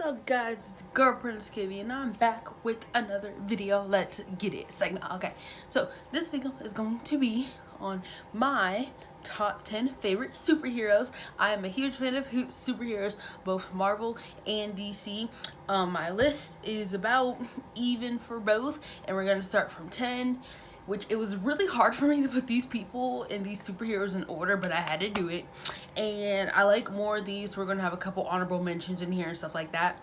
up, guys? It's girl Princess KB and I'm back with another video. Let's get it. Okay, so this video is going to be on my top 10 favorite superheroes. I am a huge fan of superheroes, both Marvel and DC. My list is about even for both, and we're gonna start from 10, which it was really hard for me to put these people and these superheroes in order, but I had to do it. And I like more of these. We're gonna have a couple honorable mentions in here and stuff like that,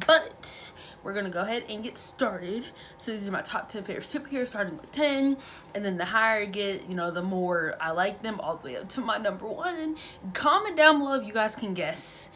but we're gonna go ahead and get started. So these are my top 10 favorite superheroes, starting with 10, and then the higher I get, you know, the more I like them, all the way up to my number 1. Comment down below if you guys can guess.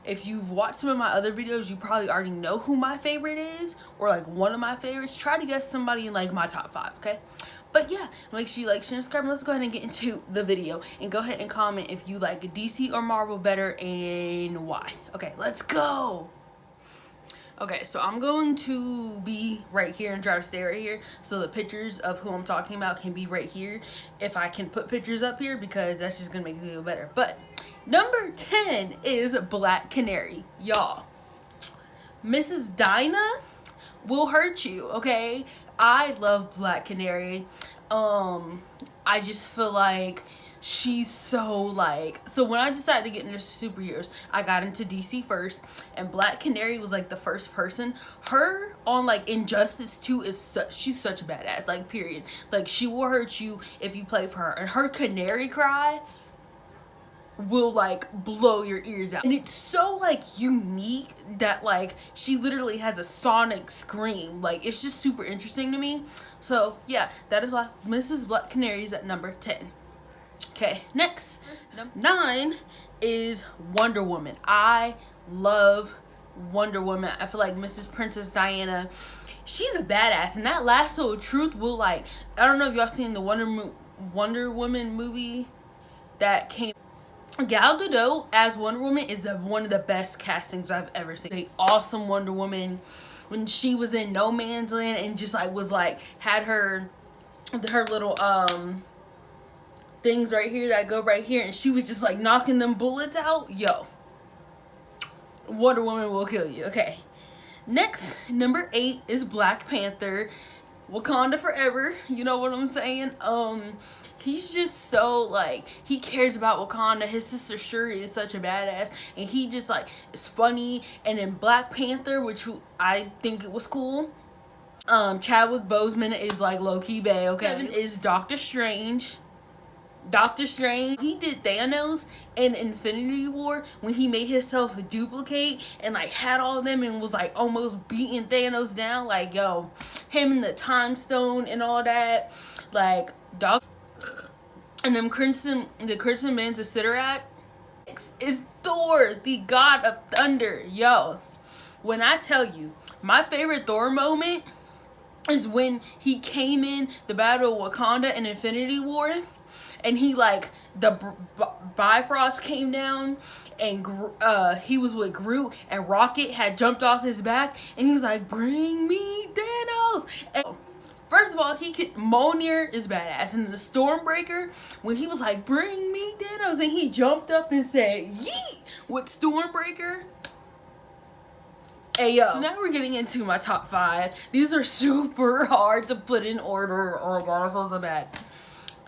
If you've watched some of my other videos, you probably already know who my favorite is, or like one of my favorites. Try to guess somebody in like my top 5, okay? But yeah, make sure you like, share, and subscribe. Let's go ahead and get into the video. And go ahead and comment if you like DC or Marvel better and why. Okay, let's go. Okay, so I'm going to be right here and try to stay right here so the pictures of who I'm talking about can be right here. If I can put pictures up here, because that's just going to make the video better. But number 10 is Black Canary. Y'all, Mrs. Dinah will hurt you, okay? I love Black Canary. I just feel like she's so like, so when I decided to get into superheroes, I got into DC first, and Black Canary was like the first person. Her on like Injustice 2 is she's such a badass, like period. Like she will hurt you if you play for her, and her canary cry will like blow your ears out, and it's so like unique that like she literally has a sonic scream. Like it's just super interesting to me. So yeah, that is why Mrs. Black Canary is at number 10. Okay, next, number 9 is Wonder Woman. I love Wonder Woman. I feel like Mrs. Princess Diana, she's a badass, and that lasso of truth will like, I don't know if y'all seen the Wonder Woman movie that came. Gal Gadot as Wonder Woman is one of the best castings I've ever seen. The awesome Wonder Woman when she was in No Man's Land and just like was like had her little things right here that go right here, and she was just like knocking them bullets out. Yo, Wonder Woman will kill you. Okay, next, number 8 is Black Panther. Wakanda forever, you know what I'm saying? He's just so like, he cares about Wakanda. His sister Shuri is such a badass, and he just like is funny. And in Black Panther, which I think it was cool, Chadwick Boseman is like low-key bae, okay? 7 is Doctor Strange. Doctor Strange, he did Thanos in Infinity War when he made himself a duplicate and like had all of them and was like almost beating Thanos down. Like, yo, him and the Time Stone and all that, like and them the Crimson Bands of Sidorak is Thor, the God of Thunder. Yo, when I tell you, my favorite Thor moment is when he came in the Battle of Wakanda in Infinity War, and he like, the Bifrost came down, and he was with Groot, and Rocket had jumped off his back, and he was like, "Bring me Thanos." And first of all, Mjolnir is badass, and the Stormbreaker, when he was like, "Bring me Thanos," and he jumped up and said, "Yeet," with Stormbreaker. Hey yo, so now we're getting into my top 5. These are super hard to put in order. Oh god, I feel so bad.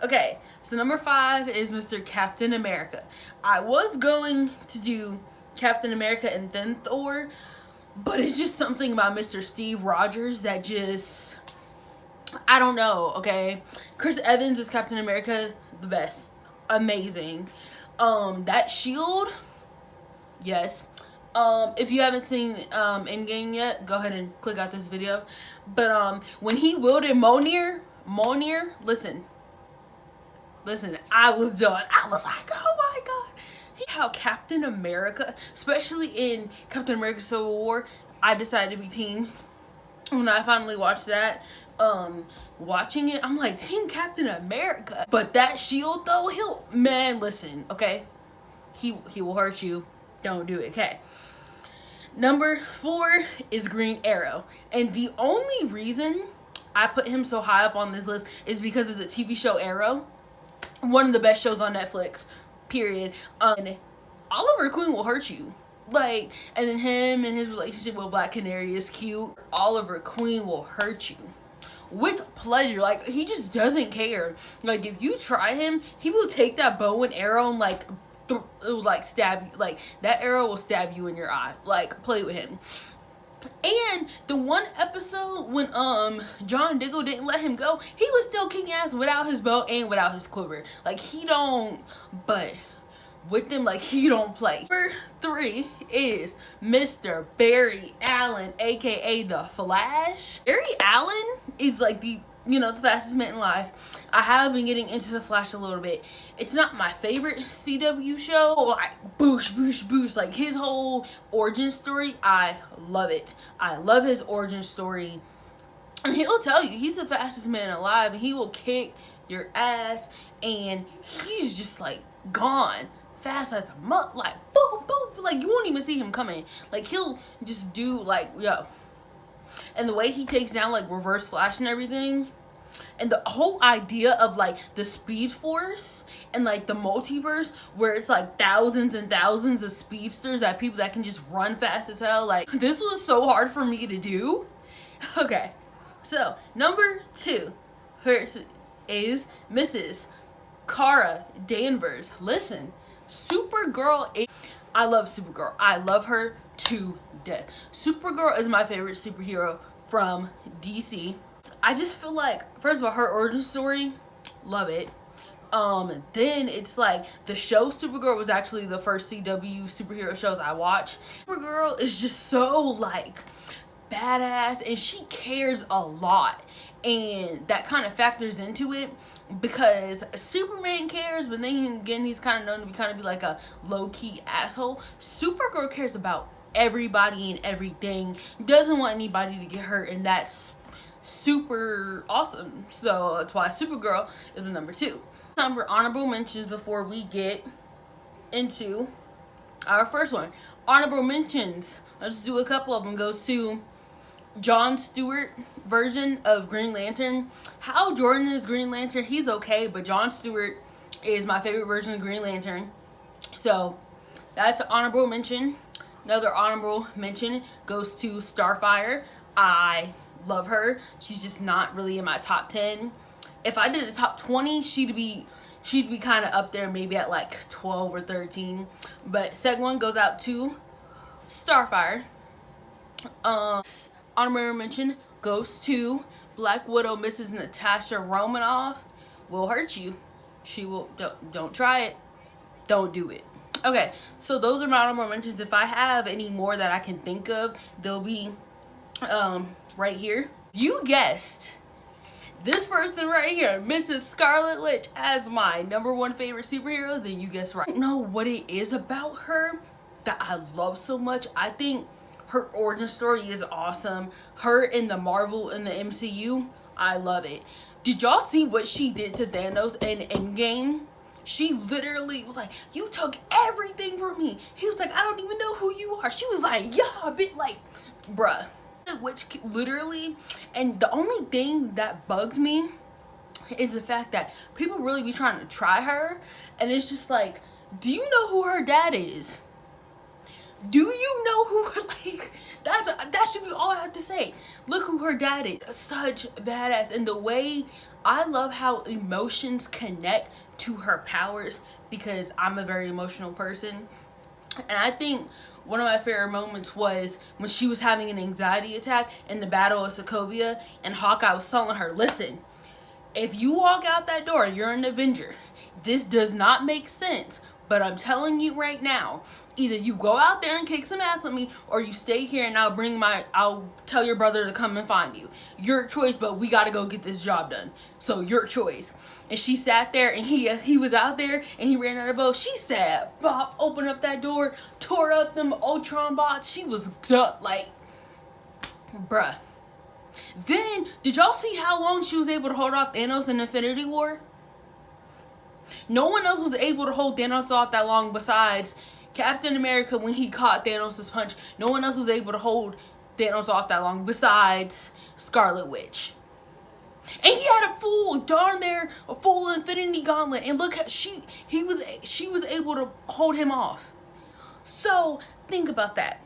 Okay, so number 5 is Mr. Captain America. I was going to do Captain America and then Thor, but it's just something about Mr. Steve Rogers that just, I don't know, okay? Chris Evans is Captain America, the best. Amazing. That shield, yes. If you haven't seen Endgame yet, go ahead and click out this video. But when he wielded Mjolnir, listen, I was done. I was like, oh my god. How Captain America, especially in Captain America Civil War, I decided to be team. When I finally watched that, watching it, I'm like, Team Captain America. But that shield though, man, listen, okay? He will hurt you. Don't do it, okay? Number 4 is Green Arrow. And the only reason I put him so high up on this list is because of the TV show Arrow. One of the best shows on Netflix, period. And Oliver Queen will hurt you. Like, and then him and his relationship with Black Canary is cute. Oliver Queen will hurt you with pleasure. Like, he just doesn't care. Like, if you try him, he will take that bow and arrow and like it will like stab you. Like, that arrow will stab you in your eye. Like, play with him. And the one episode when John Diggle didn't let him go, he was still kicking ass without his bow and without his quiver. Like, he don't, but with them, like, he don't play. Number 3 is Mr. Barry Allen, aka the Flash. Barry Allen is like the, you know, the fastest man in life. I have been getting into the Flash a little bit. It's not my favorite CW show. Like, boosh, boosh, boosh. Like, his whole origin story, I love it. I love his origin story. And he'll tell you he's the fastest man alive, and he will kick your ass, and he's just like gone. Fast as a like boom, boom. Like, you won't even see him coming. Like, he'll just do like, yo. And the way he takes down like Reverse Flash and everything. And the whole idea of like the Speed Force and like the multiverse, where it's like thousands and thousands of speedsters, that people that can just run fast as hell. Like, this was so hard for me to do. Okay, so number 2 is Mrs. Kara Danvers. Listen, Supergirl. I love Supergirl. I love her to death. Supergirl is my favorite superhero from DC. I just feel like, first of all, her origin story, love it. Then it's like the show Supergirl was actually the first CW superhero shows I watched. Supergirl is just so like badass, and she cares a lot, and that kind of factors into it, because Superman cares, but then again, he's kind of known to be like a low-key asshole. Supergirl cares about everybody and everything, doesn't want anybody to get hurt, and that's super awesome. So that's why Supergirl is the number 2. Time for honorable mentions before we get into our first one. Honorable mentions, let's do a couple of them. Goes to Jon Stewart version of Green Lantern. Hal Jordan is Green Lantern, he's okay, but Jon Stewart is my favorite version of Green Lantern. So that's an honorable mention. Another honorable mention goes to Starfire. I love her. She's just not really in my top 10. If I did a top 20, she'd be kind of up there, maybe at like 12 or 13. But second one goes out to Starfire. Honorable mention goes to Black Widow, Mrs. Natasha Romanoff. Will hurt you. She will. Don't try it. Don't do it. Okay, so those are my honorable mentions. If I have any more that I can think of, they'll be right here. You guessed this person right here, Mrs. Scarlet Witch, as my number 1 favorite superhero. Then you guessed right. I don't know what it is about her that I love so much. I think her origin story is awesome. Her in the Marvel, in the MCU, I love it. Did y'all see what she did to Thanos in Endgame? She literally was like, you took everything from me. He was like, I don't even know who you are. She was like, yeah, a bit like, bruh. Which literally, and the only thing that bugs me is the fact that people really be trying to try her, and it's just like, do you know who her dad is? Do you know who her, like, that should be all I have to say. Look who her dad is. Such badass. And the way, I love how emotions connect to her powers, because I'm a very emotional person. And I think one of my favorite moments was when she was having an anxiety attack in the Battle of Sokovia, and Hawkeye was telling her, listen, if you walk out that door, you're an Avenger. This does not make sense, but I'm telling you right now, either you go out there and kick some ass with me, or you stay here and I'll tell your brother to come and find you. Your choice, but we gotta go get this job done. So your choice. And she sat there, and he was out there, and he ran out of boat. She sat, Bob, opened up that door, tore up them Ultron bots. She was like, bruh. Then, did y'all see how long she was able to hold off Thanos in Infinity War? No one else was able to hold Thanos off that long besides Captain America when he caught Thanos' punch. No one else was able to hold Thanos off that long besides Scarlet Witch. And he had a full Infinity Gauntlet, and look how she was able to hold him off. So think about that.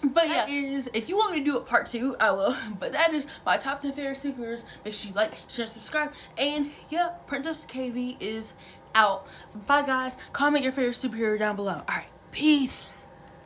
But yeah, if you want me to do a part 2, I will. But that is my top 10 favorite superheroes. Make sure you like, share, subscribe. And yeah, Princess KB is out. Bye guys. Comment your favorite superhero down below. Alright, peace.